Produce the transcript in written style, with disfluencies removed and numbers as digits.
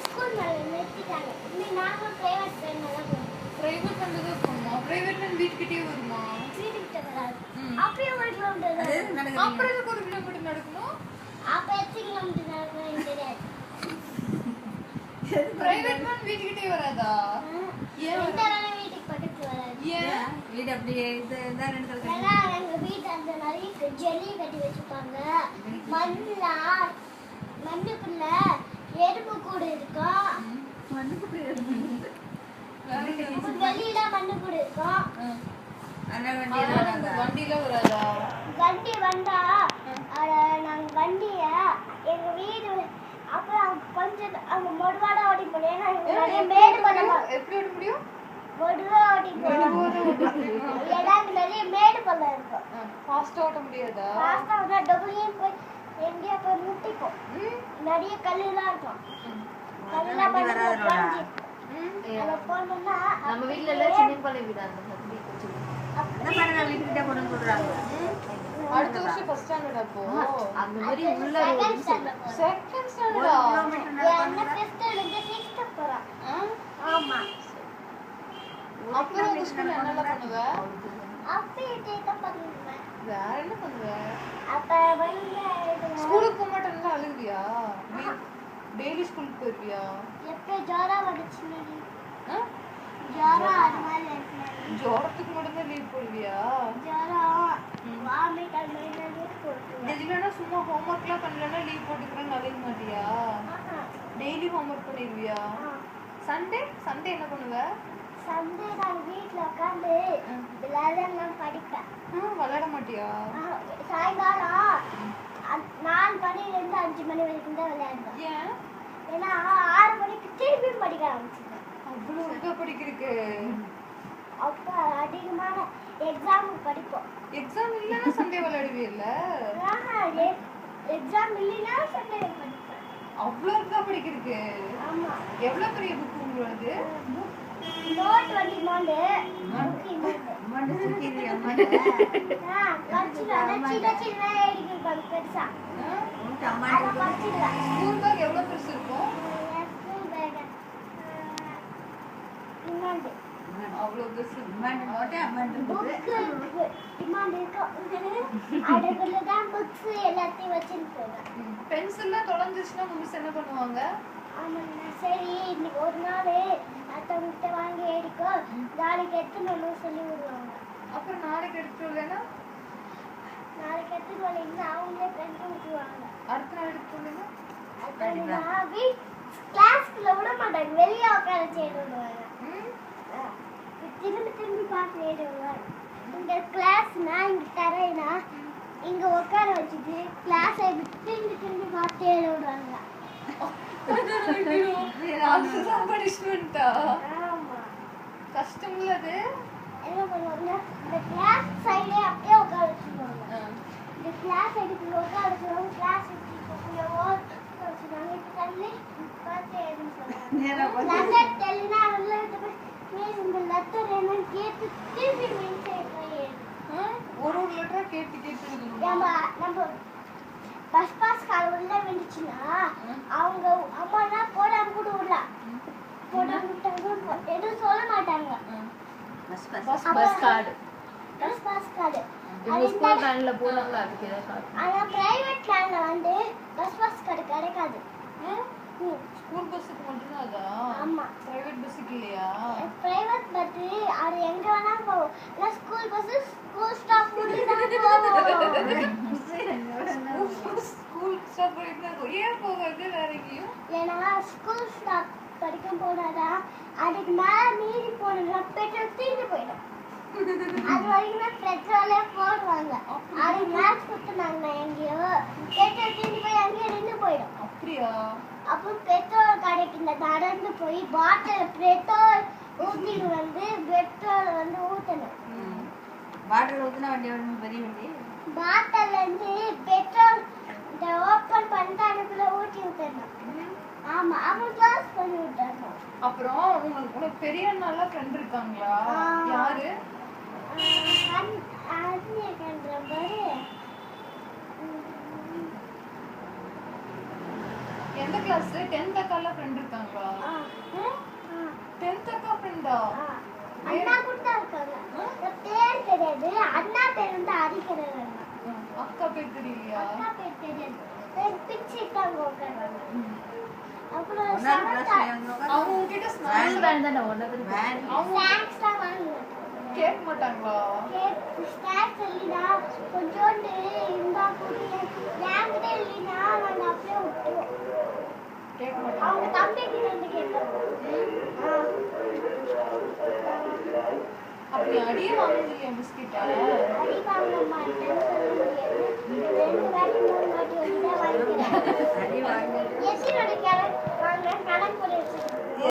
School மேல நிறுத்திட்டாங்க. நாங்களும் பிரைவேட் ட்ரெயின் மேல போனோம். பிரைவேட் வந்தது போமா? பிரைவேட் ட்ரெயின் வீட்டுக்கிட்டே வருமா? வீட்டுக்கிட்ட வராது. அப்படியே 1 கிலோமீட்டர் நடக்கணும். அப்புறம் எதுக்கு 1 கிலோமீட்டர் நடக்கணும்? அப்ப எத்தனை கிலோமீட்டர் நடக்கணும் தெரியாது. பிரைவேட் ட்ரெயின் வீட்டுக்கிட்டே வராதா? ஏன் வீட்டுக்கு பக்கத்துல வராது? ஏன் வீடு அப்படியே இதுதான் ரெண்டு ஏன்னா எங்க வீட்டு அந்த நிறைய ஜெல்லி கட்டி வச்சுப்பாங்க. மண்ணுக்குள்ள எறும்பு கூடு இருக்கும். வெளியில மண்ணு கூடு இருக்கும். வண்டியில வராதா? வண்டி வந்தா நாங்க வண்டிய எங்க வீடு அப்புறம் கொஞ்சம் அங்க மொடுவாட ஓடி போனோம். ஏன்னா நிறைய மேடு பள்ளம். எப்படி ஓட முடியும்? மொடுவா ஓடி போனோம். ஏன்னா நிறைய மேடு பள்ளம் இருக்கும். ஃபாஸ்டா ஓட்ட முடியாதா? ஃபாஸ்டா ஓட டபுள்யூ போய் எங்கேயா போய் முட்டிப்போம். நிறைய கல்லுலாம் இருக்கும். கல்லுலாம் பண்ணி அத போனோம்னா நம்ம வீட்ல எல்லாம் சின்ன பழைய வீடா அந்த மாதிரி வீட்டுக்கிட்ட கொண்டு சொல்றாங்க. அடுத்த வருஷம் ஃபர்ஸ்ட் ஸ்டாண்டர்ட் அப்போ அந்த மாதிரி உள்ள செகண்ட் ஸ்டாண்டர்டா? என்ன ஃபர்ஸ்ட் ஸ்டாண்டர்ட் 6th போறா. ஆமா. அப்புறம் உங்க ஸ்கூல்ல என்னெல்லாம் பண்ணுவ? அப்படியே டேக்கப் பண்ணுவேன். வேற என்ன பண்ணுவ? அப்ப வந்து ஸ்கூலுக்கு போக மாட்டேன்னா அழுவியா? டெய்லி ஸ்கூலுக்கு போயிருவியா? எப்ப ஜோரா வந்துச்சுன்னு ஜோரா அது மாதிரி இருக்கு. ஜோரத்துக்கு மட்டும் தான் லீவ் போடுவியா? ஜோரா வாமிட் அந்த மாதிரி லீவ் போடுவேன். இல்லைன்னா சும்மா ஹோம்ஒர்க்லாம் பண்ணலன்னா லீவ் போட்டுக்கிறேன்னு அழுக மாட்டியா? Daily homework பண்ணிடுவியா? சண்டே என்ன பண்ணுவ? சண்டே நான் வீட்டில் உட்காந்து விளையாடலாம் படிப்பேன். விளையாட மாட்டியா? சாயங்காலம் 4 மணிலேருந்து 5 மணி வரைக்கும் தான் விளையாடுவேன். ஏன்? ஏன்னா 6 மணிக்கு திருப்பி படிக்க ஆரம்பிச்சிட்டேன். அவ்வளோ இருக்கா படிக்கிறதுக்கு? அப்போ அதிகமான எக்ஸாமுக்கு படிப்போம். எக்ஸாம் இல்லைன்னா சண்டே விளையாடுவீல்ல? எக்ஸாம் இல்லைன்னா சண்டே படிப்பேன். அவ்வளோ இருக்கா படிக்கிறதுக்கு? ஆமா. எவ்வளோ பெரிய புக் உங்களோடது? நோட் 20 புக் அம்மாண்ட சுத்திரி சின்ன எழுதிருப்பாங்க பெருசா. ஸ்கூல் பேக் எவ்வளோ பெருசு இருக்கும்? அவ்வளோ பெருசு. எல்லாத்தையும் வச்சிருக்கோங்க. பென்சில்லாம் தொலைஞ்சிச்சுன்னா மிஸ் என்ன பண்ணுவாங்க? சரி இன்னைக்கு ஒரு நாள் மற்றவங்கிட்ட வாங்கி எடுக்கோ நாளைக்கு எடுத்துன்னு சொல்லி விடுவாங்க. அப்புறம் நாளைக்கு எடுத்துட்டு வரலன்னா? நாளைக்கு எடுத்துட்டு வரலைன்னா அவங்களே பென்சில் விட்டுருவாங்க. அடுத்த நாள் எடுத்துட்டு வரலன்னா கிளாஸ்க்குள்ள விட மாட்டாங்க, வெளியே உட்கார செய்வாங்க. திரும்பி பார்த்து எழுதுவாங்க. இந்த கிளாஸ்னா இங்க தரேன்னா இங்க உட்கார வச்சுட்டு கிளாஸை திரும்பி பார்த்து எழுதுவாங்க. கஷ்டம் உள்ளது. என்ன பண்ணுவாங்க, இந்த கிளாஸ் சைடே அப்படியே உட்கார வச்சுருவாங்க. இந்த கிளாஸ் எடுத்து உட்கார வச்சுருவாங்க. கிளாஸ் வச்சுருவாங்க. இப்போ தள்ளி பார்த்து எழுதுன்னு சொல்லுவாங்க. தெரியலனா இந்த லெட்டர் என்னன்னு கேட்டு திருப்பி ஒரு லெட்டரா கேட்டு நம்ம பஸ் பாஸ் கால் உள்ள வந்துச்சுன்னா அவங்க அம்மா போடாம கூட விடலாம். போடாம விட்டாங்க எதுவும் சொல்ல மாட்டாங்க. பஸ் கார்டு ஸ்கூல் வேன்ல போறாங்களா அதுக்கு ஏதாவது? ஆனா பிரைவேட் வேன்ல வந்து பஸ் கார்டு கிடைக்காது. ஸ்கூல் பஸ்ஸுக்கு மட்டும் தான் அதா? ஆமா. பிரைவேட் பஸ்ஸுக்கு இல்லையா? பிரைவேட் பஸ் அது எங்க வேணா போகும். இல்ல ஸ்கூல் பஸ் ஸ்கூல் ஸ்டாப் முடிஞ்சு தான் போகும். ஸ்கூல் ஸ்டாப் வரைக்கும் தான் போகும். ஏன் போகாது வேற எங்கேயும்? ஏன்னா ஸ்கூல் ஸ்டாப் வரைக்கும் போனாதான் அதுக்கு மேல மீறி போனோம்னா பெட்ரோல் தீர்ந்து போயிடும். அது வரைக்கும் பெட்ரோலே போடுவாங்க. அது மேட்ச் கொடுத்துனாங்க எங்கேயோ பெட்ரோல் தீர்ந்து போய் அங்கேயே நின்று போயிடும். அப்படியா? அப்போ பெட்ரோல் கடைக்கு நடந்து போய் பாட்டில் பெட்ரோல் ஊற்றிட்டு வந்து பெட்ரோல் வந்து ஊற்றணும். பாட்டில் ஊற்றினா வண்டி பெரிய வண்டி பாட்டில் இருந்து பெட்ரோல் இந்த ஓப்பன் பண்ணிட்டு அதுக்குள்ள ஊற்றி விட்டுறணும். ஆமா, அவன் க்ளோஸ் பண்ணி விட்டுறணும். அப்புறம் உங்களுக்கு பெரிய நல்ல ஃப்ரெண்ட் இருக்காங்களா? யாரு? எந்த கிளாஸ் 10th அக்கால ஃப்ரெண்ட் இருக்காங்களா 10th அக்கா ஃப்ரெண்டா அண்ணா கூட தான் இருக்காங்க பேர் தெரியாது அண்ணா பேர் வந்து அரிக்கிறாங்க அக்கா பேர் தெரியலையா அக்கா பேர் தெரியாது பிச்சிட்டாங்க உட்கார்றாங்க அப்புறம் ஒண்ணா கிளாஸ்ல வந்தவங்க அவங்க உங்ககிட்ட ஸ்நாக்ஸ் ஸ்நாக்ஸ் வேணும் தானே ஒன்று வேன் ஸ்நாக்ஸ் தான் வாங்குவாங்க கேட்க மாட்டாங்களா ஸ்நாக்ஸ் இல்லைனா கொஞ்சோண்டு இருந்தா கூட என்கிட்ட இல்லைனா நாங்கள் அப்படியே விட்டுருவோம் கேட்க மாட்டாங்க அவங்க தம்பிக்கு வந்து கேட்போம் அப்படி அடியே வாங்குறீங்க பிஸ்கெட்டா அடி வாங்க மாட்டேன்னு சொல்ல முடியாது 2 வாட்டி 3 வாட்டி வந்து தான் வாங்கிக்கிறேன் அடி வாங்கி எசினோட கிழங்கு வாங்க கடன் போட்டு வச்சுருக்கேன்